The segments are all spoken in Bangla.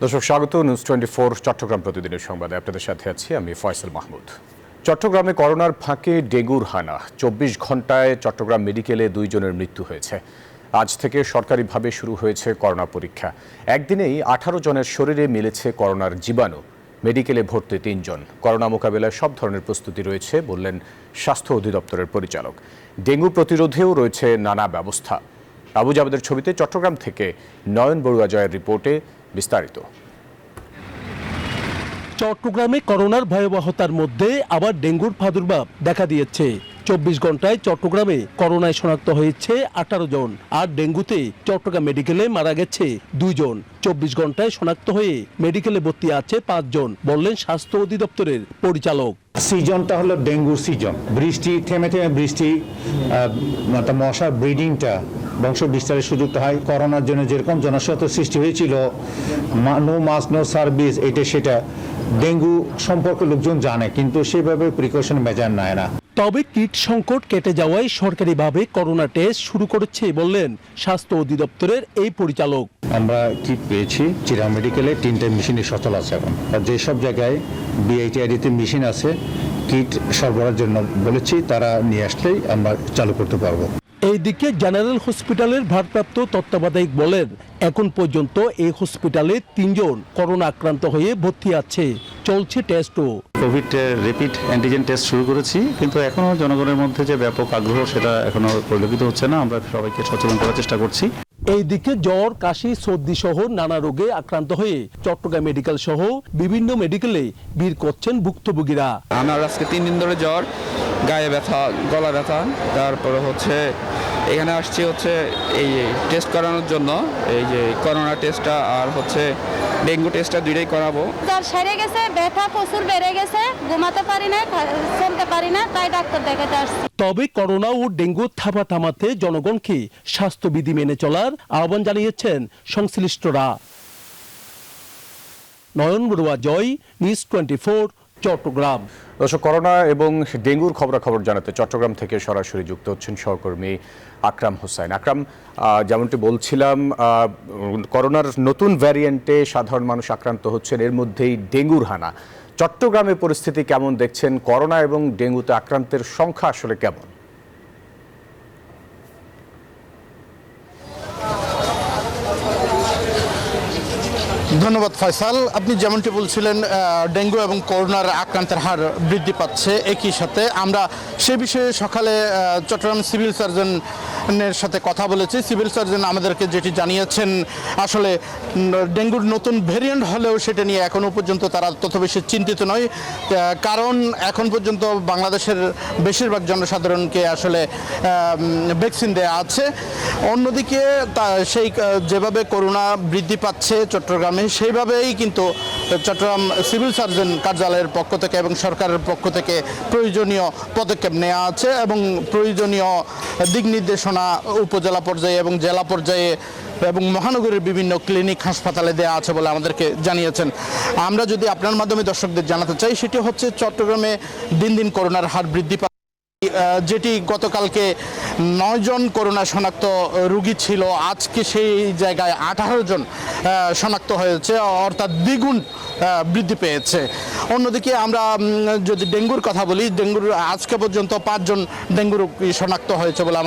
দর্শক স্বাগত নিউজ 24 চট্টগ্রাম প্রতিদিনের সংবাদে আপনাদের সাথে আছি আমি ফয়সাল মাহমুদ। চট্টগ্রামে করোনার ফাঁকে ডেঙ্গুর হানা। 24 ঘন্টায় চট্টগ্রাম মেডিকেলে 2 জনের মৃত্যু হয়েছে। আজ থেকে সরকারিভাবে শুরু হয়েছে করোনা পরীক্ষা। একদিনেই 18 জনের শরীরে মিলেছে করোনার জীবাণু। মেডিকেলে ভর্তি 3 জন। করোনা মোকাবেলায় সব ধরনের প্রস্তুতি রয়েছে বললেন স্বাস্থ্য অধিদপ্তরের পরিচালক। ডেঙ্গু প্রতিরোধেও রয়েছে নানা ব্যবস্থা। আবু জাবেদের ছবিতে চট্টগ্রাম থেকে নয়ন বড়ুয়া জয়ের রিপোর্টে বিস্তারিত। চট্টগ্রামে করোনার ভয়াবহতার মধ্যে আবার ডেঙ্গুর প্রাদুর্ভাব দেখা দিয়েছে। 24 ঘন্টায় চট্টগ্রামে করোনায় শনাক্ত হয়েছে 18 জন, আর ডেঙ্গুতে চট্টগ্রাম মেডিকেলে মারা গেছে 2 জন। 24 ঘন্টায় শনাক্ত হয়ে মেডিকেলে ভর্তি আছে 5 জন, বললেন স্বাস্থ্য অধিদপ্তরের পরিচালক। সিজনটা হলো ডেঙ্গুর সিজন। বৃষ্টি থেমে থেমে বৃষ্টি, মশার ব্রিডিংটা, বংশ বিস্তারের সুযোগটা হয়। করোনার জন্য যেরকম জনস্বাস্থ্য সৃষ্টি হয়েছিল, নো মাস্ক নো সার্ভিস, এটা সেটা ডেঙ্গু সম্পর্কে লোকজন জানে, কিন্তু সেভাবে প্রিকশন মেজার নেয় না। তবে কিট সংকট কেটে যাওয়ায় সরকারিভাবে করোনা টেস্ট শুরু করেছে বললেন স্বাস্থ্য অধিদপ্তরের এই পরিচালক। আমরা কিট পেয়েছি চিরা মেডিকেলে, 3টে মেশিনই সচল আছে এখন। আর যেসব জায়গায় বিআইটিআইডিতে মেশিন আছে, কিট সরবরাহের জন্য বলেছি, তারা নিয়ে আসলেই আমরা চালু করতে পারবো। এইদিকে জেনারেল হসপিটালের ভারপ্রাপ্ত তত্ত্বাবধায়ক বলেন, এখন পর্যন্ত এই হসপিটালে 3 জন করোনা আক্রান্ত হয়ে ভর্তি আছে। চলছে টেস্টও। কোভিড র্যাপিড অ্যান্টিজেন টেস্ট শুরু করেছি, কিন্তু এখনও জনগণের মধ্যে যে ব্যাপক আগ্রহ সেটা এখনও পরিলক্ষিত হচ্ছে না। আমরা সবাইকে সচেতন করার চেষ্টা করছি। এইদিকে জ্বর, কাশি, সর্দি সহ নানা রোগে আক্রান্ত হয়ে চট্টগ্রাম মেডিকেল সহ বিভিন্ন মেডিকেলে ভিড় করছেন ভুক্তভোগীরা। আমার আজকে 3 দিন ধরে জ্বর, গায়ে ব্যথা, গলা ব্যথা, তারপরে এখানে আসছি এই টেস্ট করানোর জন্য, এই যে করোনা টেস্টটা আর ডেঙ্গু টেস্টটা দুইটাই করাবো। জ্বর সেরে গেছে, ব্যথা প্রচুর বেড়ে গেছে, ঘুমাতে পারি না, চলতে পারি না, তাই ডাক্তার দেখাতে আসছি। তবে করোনা ও ডেঙ্গু থাপা থামাতে জনগণকে স্বাস্থ্যবিধি মেনে চলার আহ্বান জানিয়েছেন সংশ্লিষ্টরা। নয়ন বড়ুয়া জয়, নিউজ 24 চট্টগ্রাম। দর্শক, করোনা এবং ডেঙ্গুর খবরাখবর জানাতে চট্টগ্রাম থেকে সরাসরি যুক্ত হচ্ছেন সহকর্মী আকরাম হোসাইন। আকরাম, যেমনটি বলছিলাম, করোনার নতুন ভ্যারিয়েন্টে সাধারণ মানুষ আক্রান্ত হচ্ছেন, এর মধ্যেই ডেঙ্গুর হানা। চট্টগ্রামের পরিস্থিতি কেমন দেখছেন? করোনা এবং ডেঙ্গুতে আক্রান্তের সংখ্যা আসলে কেমন? ধন্যবাদ ফয়সাল। আপনি যেমনটি বলছিলেন, ডেঙ্গু এবং করোনার আক্রান্তের হার বৃদ্ধি পাচ্ছে। একই সাথে আমরা সে বিষয়ে সকালে চট্টগ্রাম সিভিল সার্জনের সাথে কথা বলেছি। সিভিল সার্জন আমাদেরকে যেটি জানিয়েছেন, আসলে ডেঙ্গুর নতুন ভেরিয়েন্ট হলেও সেটা নিয়ে এখনও পর্যন্ত তারা তত বেশি চিন্তিত নয়, কারণ এখন পর্যন্ত বাংলাদেশের বেশিরভাগ জনসাধারণকে আসলে ভ্যাকসিন দেওয়া আছে। অন্যদিকে সেই যেভাবে করোনা বৃদ্ধি পাচ্ছে চট্টগ্রামে, সেইভাবেই কিন্তু চট্টগ্রাম সিভিল সার্জন কার্যালয়ের পক্ষ থেকে এবং সরকারের পক্ষ থেকে প্রয়োজনীয় পদক্ষেপ নেওয়া আছে এবং প্রয়োজনীয় দিক নির্দেশনা উপজেলা পর্যায়ে এবং জেলা পর্যায়ে এবং মহানগরের বিভিন্ন ক্লিনিক হাসপাতালে দেওয়া আছে বলে আমাদেরকে জানিয়েছেন। আমরা যদি আপনার মাধ্যমে দর্শকদের জানাতে চাই, সেটি হচ্ছে চট্টগ্রামে দিন দিন করোনার হার বৃদ্ধি পাচ্ছে, যেটি গতকালকে 9 জন করোনা শনাক্ত রোগী ছিল, আজকে সেই জায়গায় 18 জন শনাক্ত হয়েছে, অর্থাৎ দ্বিগুণ বৃদ্ধি পেয়েছে। অন্যদিকে আমরা যদি ডেঙ্গুর কথা বলি, ডেঙ্গুর আজকে পর্যন্ত 5 জন ডেঙ্গু রোগী শনাক্ত হয়েছে বলে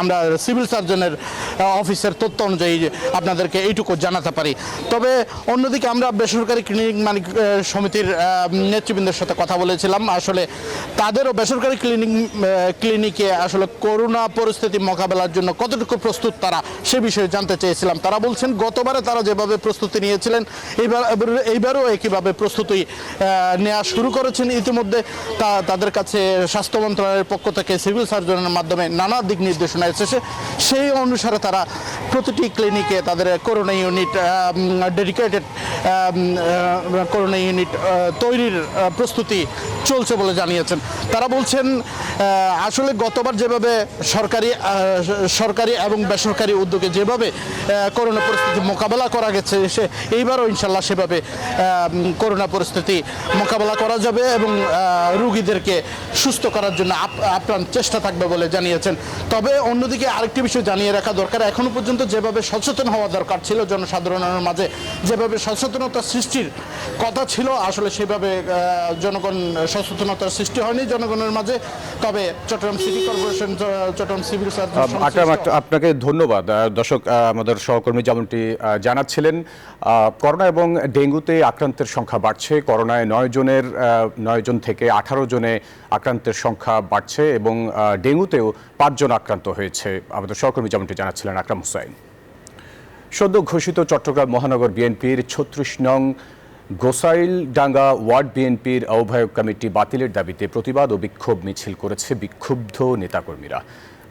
আমরা সিভিল সার্জনের অফিসের তথ্য অনুযায়ী আপনাদেরকে এইটুকু জানাতে পারি। তবে অন্যদিকে আমরা বেসরকারি ক্লিনিক মালিক সমিতির নেতৃবৃন্দের সাথে কথা বলেছিলাম। আসলে তাদেরও বেসরকারি ক্লিনিকে আসলে করোনা পরিস্থিতি মোকাবেলার জন্য কতটুকু প্রস্তুত তারা, সে বিষয়ে জানতে চেয়েছিলাম। তারা বলছেন, গতবারে তারা যেভাবে প্রস্তুতি নিয়েছিলেন, এইবারও একইভাবে প্রস্তুতি নেওয়া শুরু করেছেন। ইতিমধ্যে তাদের কাছে স্বাস্থ্য মন্ত্রণালয়ের পক্ষ থেকে সিভিল সার্জনের মাধ্যমে নানা দিক নির্দেশনা এসেছে। সেই অনুসারে তারা প্রতিটি ক্লিনিকে তাদের corona unit, dedicated corona unit তৈরির প্রস্তুতি চলছে বলে জানিয়েছেন। তারা বলছেন, আসলে গতবার যেভাবে সরকারি এবং বেসরকারি উদ্যোগে যেভাবে করোনা পরিস্থিতি মোকাবেলা করা গেছে, এইবারও ইনশাল্লাহ সেভাবে করোনা পরিস্থিতি মোকাবেলা করা যাবে এবং রোগীদেরকে সুস্থ করার জন্য আপ্রাণ চেষ্টা থাকবে বলে জানিয়েছেন। তবে অন্যদিকে আরেকটি বিষয় জানিয়ে রাখা দরকার, এখনো পর্যন্ত যেভাবে সচেতন হওয়া দরকার ছিল জনসাধারণের মাঝে, যেভাবে সচেতনতা সৃষ্টির কথা ছিল, আসলে সেভাবে জনগণ সচেতনতার সৃষ্টি হয়নি জনগণের মাঝে। তবে Chittagong city corporation, Chittagong civil surgeon, আপনাকে ধন্যবাদ। দর্শক, আমাদের সহকর্মী যেমনটি জানাচ্ছিলেন, করোনা এবং ডেঙ্গুতে আক্রান্তের সংখ্যা বাড়ছে। করোনায় 9 জন থেকে 18 জনে আক্রান্তের সংখ্যা বাড়ছে এবং ডেঙ্গুতেও 5 জন আক্রান্ত হয়েছে। আমাদের সহকর্মী যেমনটি জানাচ্ছিলেন আকরাম হোসাইন। সদ্য ঘোষিত চট্টগ্রাম মহানগর বিএনপির 36 নং গোসাইলডাঙ্গা ওয়ার্ড বিএনপির আহ্বায়ক কমিটি বাতিলের দাবিতে প্রতিবাদ ও বিক্ষোভ মিছিল করেছে বিক্ষুব্ধ নেতাকর্মীরা।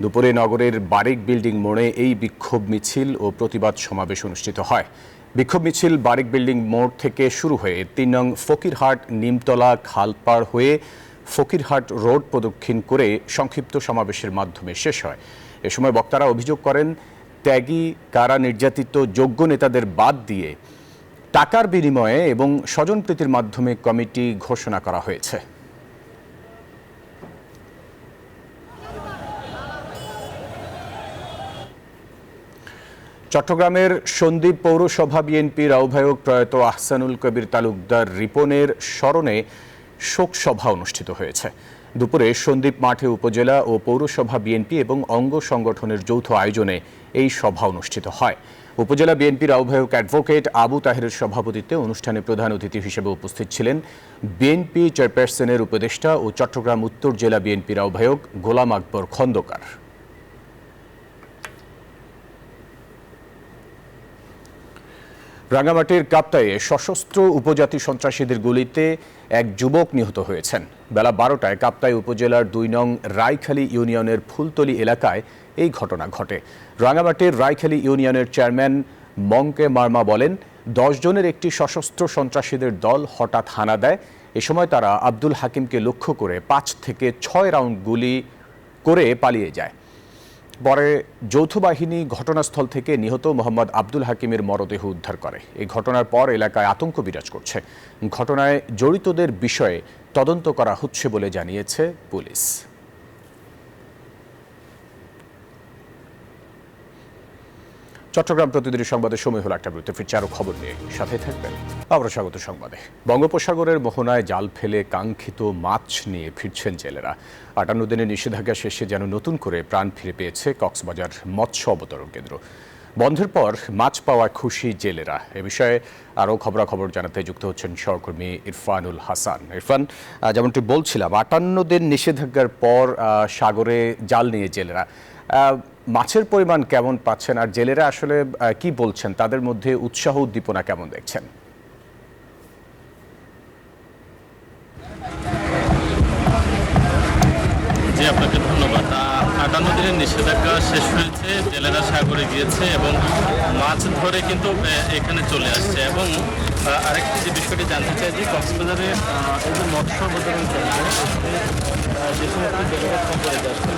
দুপুরে নগরের বারিক বিল্ডিং মোড়ে এই বিক্ষোভ মিছিল ও প্রতিবাদ সমাবেশ অনুষ্ঠিত হয়। বিক্ষোভ মিছিল বারিক বিল্ডিং মোড় থেকে শুরু হয়ে 3 নং ফকিরহাট নিমতলা খালপাড় হয়ে ফকিরহাট রোড প্রদক্ষিণ করে সংক্ষিপ্ত সমাবেশের মাধ্যমে শেষ হয়। এ সময় বক্তারা অভিযোগ করেন, ত্যাগী কারা নির্যাতিত যোগ্য নেতাদের বাদ দিয়ে টাকার বিনিময়ে এবং স্বজনপ্রীতির মাধ্যমে কমিটি ঘোষণা করা হয়েছে। চট্টগ্রামের সন্দ্বীপ পৌরসভা বিএনপির আহ্বায়ক প্রয়াত আহসানুল কবির তালুকদার রিপনের স্মরণে শোক সভা অনুষ্ঠিত হয়েছে। দুপুরে সন্দ্বীপ মাঠে উপজেলা ও পৌরসভা বিএনপি এবং অঙ্গ সংগঠনের যৌথ আয়োজনে এই সভা অনুষ্ঠিত হয়। উপজেলা বিএনপির আহ্বায়ক অ্যাডভোকেট আবু তাহেরের সভাপতিত্বে অনুষ্ঠানে প্রধান অতিথি হিসেবে উপস্থিত ছিলেন বিএনপি চেয়ারপারসনের উপদেষ্টা ও চট্টগ্রাম উত্তর জেলা বিএনপির আহ্বায়ক গোলাম আকবর খন্দকার। রাঙ্গামাটির কাপ্তাইয়ে সশস্ত্র উপজাতি সন্ত্রাসীদের গুলিতে এক যুবক নিহত হয়েছেন। বেলা 12টায় কাপ্তাই উপজেলার 2 নং রায়খালী ইউনিয়নের ফুলতলি এলাকায় এই ঘটনা ঘটে। রাঙ্গামাটির রায়খালী ইউনিয়নের চেয়ারম্যান মংকে মার্মা বলেন, 10 জনের একটি সশস্ত্র সন্ত্রাসীদের দল হঠাৎ হানা দেয়। এ সময় তারা আব্দুল হাকিমকে লক্ষ্য করে 5 থেকে 6 রাউন্ড গুলি করে পালিয়ে যায়। পরে যৌথ বাহিনী ঘটনাস্থল থেকে নিহত মোহাম্মদ আব্দুল হাকিমের মরদেহ উদ্ধার করে। এই ঘটনার পর এলাকায় আতঙ্ক বিরাজ করছে। ঘটনায় জড়িতদের বিষয়ে তদন্ত করা হচ্ছে বলে জানিয়েছে পুলিশ। চট্টগ্রাম প্রতিদিনের সংবাদের সময় হলো একটা বিরতি। ফিরছে আরো খবর নিয়ে, সাথে থাকবেন। আবার স্বাগত সংবাদে। বঙ্গোপসাগরের মোহনায় জাল ফেলে কাঙ্ক্ষিত মাছ নিয়ে ফিরছেন জেলেরা। 58 দিনের নিষেধাজ্ঞা শেষে যেন নতুন করে প্রাণ ফিরে পেয়েছে কক্সবাজার মৎস্য অবতরণ কেন্দ্র। বন্ধের পর মাছ পাওয়ায় খুশি জেলেরা। এ বিষয়ে আরও খবরাখবর জানাতে যুক্ত হচ্ছেন সহকর্মী ইরফানুল হাসান। ইরফান, যেমনটি বলছিলাম, 58 দিন নিষেধাজ্ঞার পর সাগরে জাল নিয়ে জেলেরা মাছের পরিমাণ কেমন পাচ্ছেন, আর জেলেরা আসলে কি বলছেন, তাদের মধ্যে উৎসাহ উদ্দীপনা কেমন দেখছেন? জি, আপনাকে ধন্যবাদ। 58 দিনের নিষেধাজ্ঞা শেষ হয়েছে, জেলেরা সাগরে গিয়েছে এবং মাছ ধরে কিন্তু এখানে চলে আসছে। এবং আরেকটি যে বিষয়টি জানতে চাই যে কক্সবাজারে এই যে মৎস্য অবতরণ কেন্দ্র, যে সমস্ত জেলেরা সাগরে যাচ্ছেন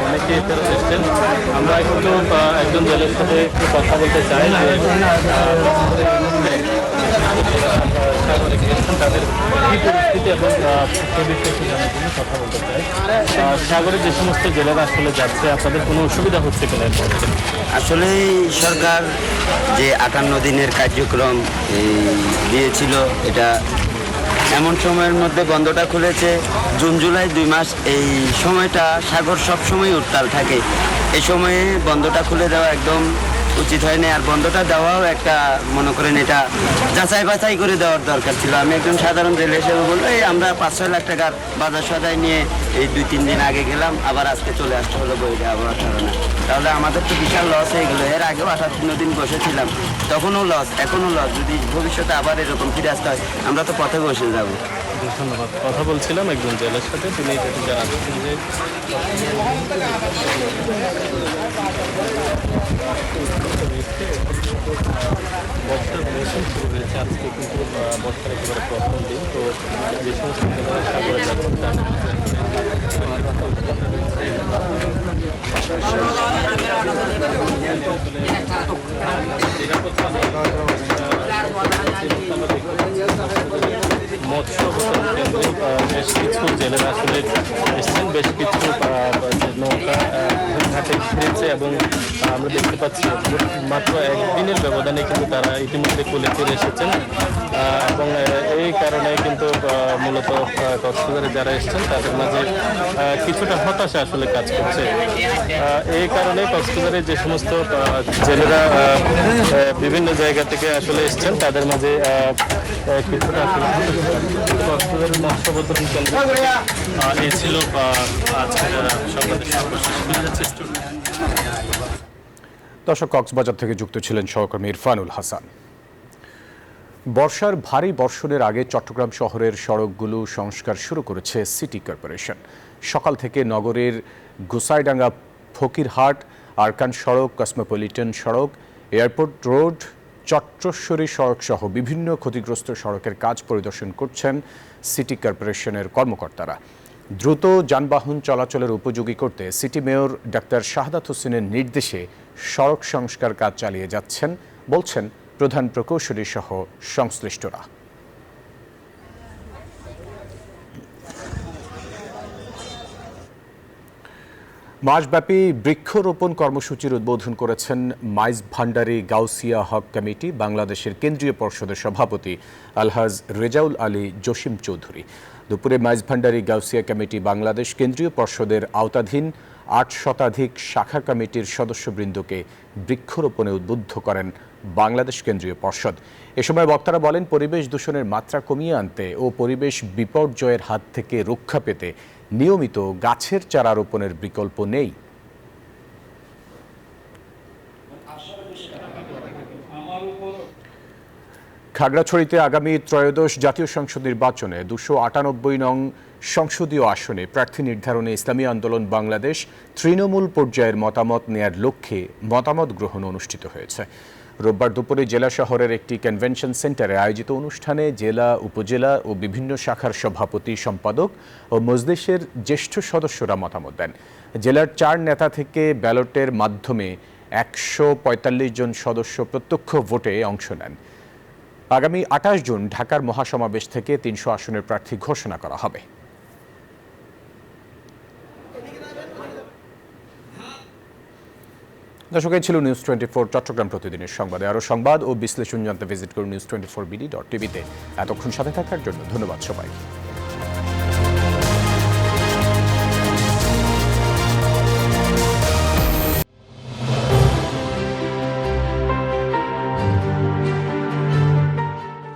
অনেকে ফেরত এসছেন। আমরা কিন্তু একজন জেলের সাথে একটু কথা বলতে চাই যে সাগরে গিয়েছেন তাদের কি পরিস্থিতি এবং সে বিষয়ে জানার জন্য কথা বলতে চাই। সাগরে যে সমস্ত জেলেরা আসলে যাচ্ছে, আপনাদের কোনো অসুবিধা হচ্ছে কিনা? আসলে সরকার যে 58 দিনের কার্যক্রম দিয়েছিল, এটা এমন সময়ের মধ্যে বন্ধটা খুলেছে জুন জুলাই 2 মাস। এই সময়টা সাগর সবসময় উত্তাল থাকে, এই সময়ে বন্ধটা খুলে দেওয়া একদম উচিত হয়নি। আর বন্ধটা দেওয়াও একটা, মনে করেন, এটা যাচাই বাছাই করে দেওয়ার দরকার ছিল। আমি একজন সাধারণ জেলে হিসেবে বলবো, এই আমরা 5-6 লাখ টাকার বাজার সদাই নিয়ে এই 2-3 দিন আগে গেলাম, আবার আজকে চলে আসতে হলো বইটা আবহাওয়ার কারণে। তাহলে আমাদের তো বিশাল লস হয়ে গেলো। এর আগেও 58 দিন বসেছিলাম, তখনও লস, এখনও লস। যদি ভবিষ্যতে আবার এরকম ফিরে আসতে হয়, আমরা তো পথে বসে যাব। ধন্যবাদ। কথা বলছিলাম একজন জেলের সাথে, তিনি যেটি জানাচ্ছেন যে বর্ষার মৌসুম শুরু হয়েছে, আজকে কিন্তু বর্ষার একেবারে প্রথম দিন। তো যে সমস্ত জেলেরা সাগরে যাচ্ছেন তাদের মৎস্য কেন্দ্রে বেশ কিছু জেলেরা আসলে এসছেন, বেশ কিছু নৌকা ঘাটে ফিরেছে এবং আমরা দেখতে পাচ্ছি মাত্র একদিনের ব্যবধানে কিন্তু তারা ইতিমধ্যে কুলে ফিরে এসেছেন এবং এই কারণে কিন্তু মূলত কক্সবাজারে যারা এসছেন তাদের মাঝে কিছুটা হতাশা আসলে কাজ করছে। এই কারণে কক্সবাজারে যে সমস্ত জেলেরা বিভিন্ন জায়গা থেকে আসলে এসছেন তাদের মাঝে কিছুটা আসলে কক্সবাজারের মৎস্য প্রদর্শন কেন্দ্র এ ছিল আজকের সংবাদের সর্বশেষ। দর্শক, কক্সবাজার থেকে যুক্ত ছিলেন সহকর্মী ইরফানুল হাসান। বর্ষার ভারী বর্ষণের আগে চট্টগ্রাম শহরের সড়কগুলো সংস্কার শুরু করেছে সিটি কর্পোরেশন। সকাল থেকে নগরের গোসাইডাঙ্গা, ফকিরহাট, আরকান সড়ক, কসমোপলিটন সড়ক, এয়ারপোর্ট রোড, চট্টশ্বরী সড়ক সহ বিভিন্ন ক্ষতিগ্রস্ত সড়কের কাজ পরিদর্শন করছেন সিটি কর্পোরেশনের কর্মকর্তারা। দ্রুত যানবাহন চলাচলের উপযোগী করতে সিটি মেয়র ডাক্তার শাহাদাত হোসেনের নির্দেশে সড়ক সংস্কার কাজ চালিয়ে যাচ্ছেন বলছেন প্রধান প্রকৌশলী সহ সংশ্লিষ্টরা। মাসব্যাপী বৃক্ষরোপণ কর্মসূচির উদ্বোধন করেছেন মাইজ ভান্ডারী গাউসিয়া হক কমিটি বাংলাদেশের কেন্দ্রীয় পর্ষদের সভাপতি আলহাজ রেজাউল আলী জসিম চৌধুরী। দুপুরে মাইজ ভান্ডারী গাউসিয়া কমিটি বাংলাদেশ কেন্দ্রীয় পর্ষদের আওতাধীন ৮ শতাধিক শাখা কমিটির সদস্যবৃন্দকে বৃক্ষরোপণে উদ্বুদ্ধ করেন বাংলাদেশ কেন্দ্রীয় পর্ষদ। এ সময় বক্তারা বলেন, পরিবেশ দূষণের মাত্রা কমিয়ে আনতে ও পরিবেশ বিপর্যয়ের হাত থেকে রক্ষা পেতে নিয়মিত গাছের চারা রোপণের বিকল্প নেই। খাগড়াছড়িতে আগামী ত্রয়োদশ জাতীয় সংসদ নির্বাচনে 298 নং সংসদীয় আসনে প্রার্থী নির্ধারণে ইসলামী আন্দোলন বাংলাদেশ তৃণমূল পর্যায়ের মতামত নেয়ার লক্ষ্যে মতামত গ্রহণ অনুষ্ঠিত হয়েছে। রোববার দুপুরে জেলা শহরের একটি কনভেনশন সেন্টারে আয়োজিত অনুষ্ঠানে জেলা, উপজেলা ও বিভিন্ন শাখার সভাপতি, সম্পাদক ও মজলিসের জ্যেষ্ঠ সদস্যরা মতামত দেন। জেলার 4 নেতা থেকে ব্যালটের মাধ্যমে 145 জন সদস্য প্রত্যক্ষ ভোটে অংশ নেন। আগামী 28 জুন ঢাকার মহাসমাবেশ থেকে 300 আসনের প্রার্থী ঘোষণা করা হবে। দর্শক, এই ছিল নিউজ 24 চট্টগ্রাম প্রতিদিনের সংবাদে। আরও সংবাদ ও বিশ্লেষণ জানতে ভিজিট করুন news24bd.tv-তে। এতক্ষণ সাথে থাকার জন্য ধন্যবাদ সবাইকে।